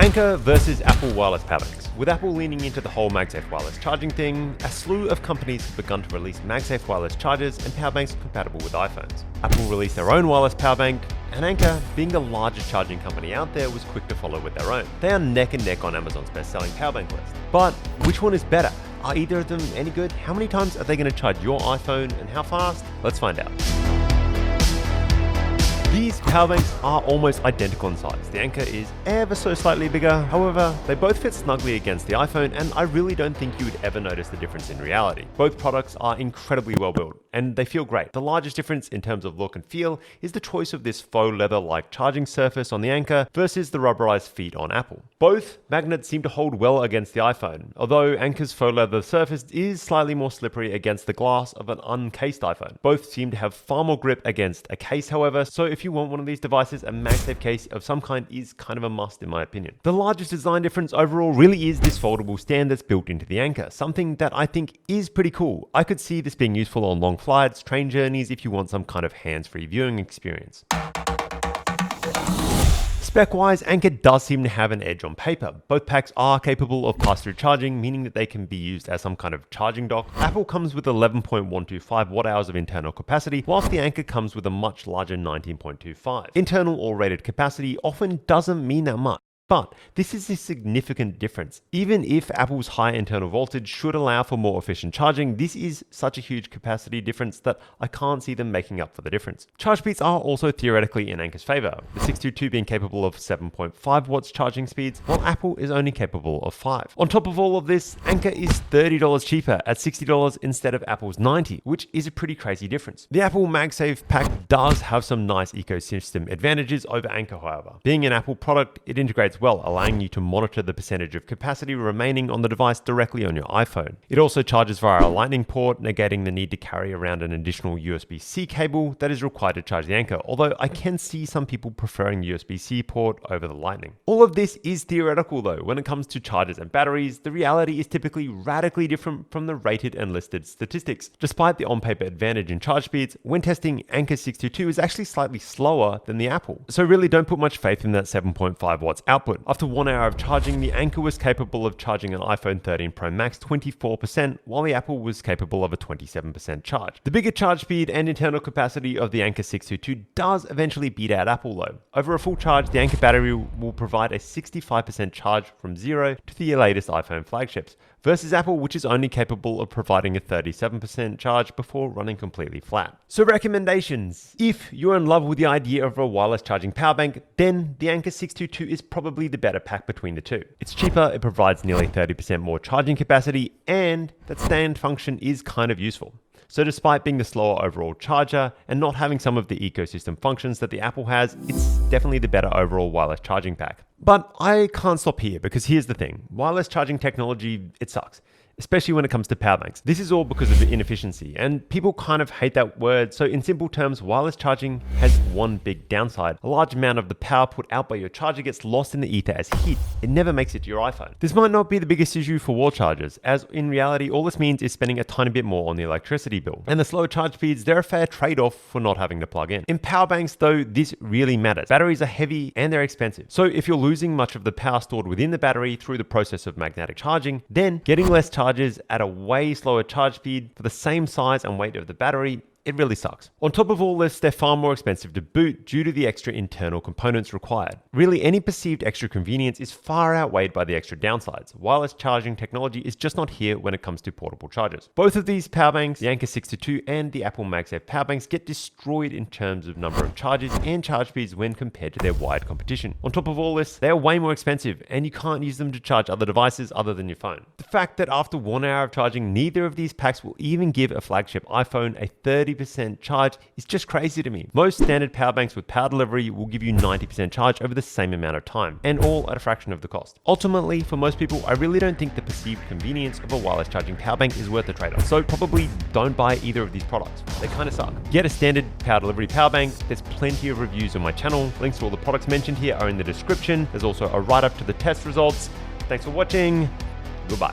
Anker versus Apple wireless power banks. With Apple leaning into the whole MagSafe wireless charging thing, a slew of companies have begun to release MagSafe wireless chargers and power banks compatible with iPhones. Apple released their own wireless power bank, and Anker, being the largest charging company out there, was quick to follow with their own. They are neck and neck on Amazon's best-selling power bank list. But which one is better? Are either of them any good? How many times are they going to charge your iPhone, and how fast? Let's find out. These power banks are almost identical in size. The Anker is ever so slightly bigger. However, they both fit snugly against the iPhone, and I really don't think you would ever notice the difference in reality. Both products are incredibly well built, and they feel great. The largest difference in terms of look and feel is the choice of this faux leather-like charging surface on the Anker versus the rubberized feet on Apple. Both magnets seem to hold well against the iPhone, although Anker's faux leather surface is slightly more slippery against the glass of an uncased iPhone. Both seem to have far more grip against a case, however, so if you want one of these devices, a MagSafe case of some kind is kind of a must in my opinion. The largest design difference overall really is this foldable stand that's built into the Anker, something that I think is pretty cool. I could see this being useful on long flights, train journeys, if you want some kind of hands-free viewing experience. Spec-wise, Anker does seem to have an edge on paper. Both packs are capable of pass-through charging, meaning that they can be used as some kind of charging dock. Apple comes with 11.125 watt-hours of internal capacity, whilst the Anker comes with a much larger 19.25. Internal or rated capacity often doesn't mean that much. But this is a significant difference. Even if Apple's high internal voltage should allow for more efficient charging, this is such a huge capacity difference that I can't see them making up for the difference. Charge speeds are also theoretically in Anker's favor, the 622 being capable of 7.5 watts charging speeds, while Apple is only capable of 5. On top of all of this, Anker is $30 cheaper at $60 instead of Apple's $90, which is a pretty crazy difference. The Apple MagSafe pack does have some nice ecosystem advantages over Anker, however. Being an Apple product, it integrates well, allowing you to monitor the percentage of capacity remaining on the device directly on your iPhone. It also charges via a lightning port, negating the need to carry around an additional USB-C cable that is required to charge the Anker, although I can see some people preferring the USB-C port over the lightning. All of this is theoretical though. When it comes to chargers and batteries, the reality is typically radically different from the rated and listed statistics. Despite the on-paper advantage in charge speeds, when testing, Anker 622 is actually slightly slower than the Apple. So really don't put much faith in that 7.5 watts output. After 1 hour of charging, the Anker was capable of charging an iPhone 13 Pro Max 24%, while the Apple was capable of a 27% charge. The bigger charge speed and internal capacity of the Anker 622 does eventually beat out Apple though. Over a full charge, the Anker battery will provide a 65% charge from 0 to the latest iPhone flagships, versus Apple, which is only capable of providing a 37% charge before running completely flat. So recommendations. If you're in love with the idea of a wireless charging power bank, then the Anker 622 is probably the better pack between the two. It's cheaper, it provides nearly 30% more charging capacity, and that stand function is kind of useful. So despite being the slower overall charger and not having some of the ecosystem functions that the Apple has, it's definitely the better overall wireless charging pack. But I can't stop here, because here's the thing. Wireless charging technology, it sucks. Especially when it comes to power banks. This is all because of the inefficiency, and people kind of hate that word. So in simple terms, wireless charging has one big downside. A large amount of the power put out by your charger gets lost in the ether as heat. It never makes it to your iPhone. This might not be the biggest issue for wall chargers, as in reality, all this means is spending a tiny bit more on the electricity bill. And the slower charge speeds, they're a fair trade-off for not having to plug in. In power banks though, this really matters. Batteries are heavy and they're expensive. So if you're losing much of the power stored within the battery through the process of magnetic charging, then getting less charges at a way slower charge speed for the same size and weight of the battery, it really sucks. On top of all this, they're far more expensive to boot due to the extra internal components required. Really, any perceived extra convenience is far outweighed by the extra downsides. Wireless charging technology is just not here when it comes to portable chargers. Both of these power banks, the Anker 622 and the Apple MagSafe power banks, get destroyed in terms of number of charges and charge speeds when compared to their wide competition. On top of all this, they are way more expensive and you can't use them to charge other devices other than your phone. The fact that after 1 hour of charging, neither of these packs will even give a flagship iPhone a 30% charge is just crazy to me. Most standard power banks with power delivery will give you 90% charge over the same amount of time, and all at a fraction of the cost. Ultimately, for most people, I really don't think the perceived convenience of a wireless charging power bank is worth the trade-off. So probably don't buy either of these products. They kind of suck. Get a standard power delivery power bank. There's plenty of reviews on my channel. Links to all the products mentioned here are in the description. There's also a write-up to the test results. Thanks for watching. Goodbye.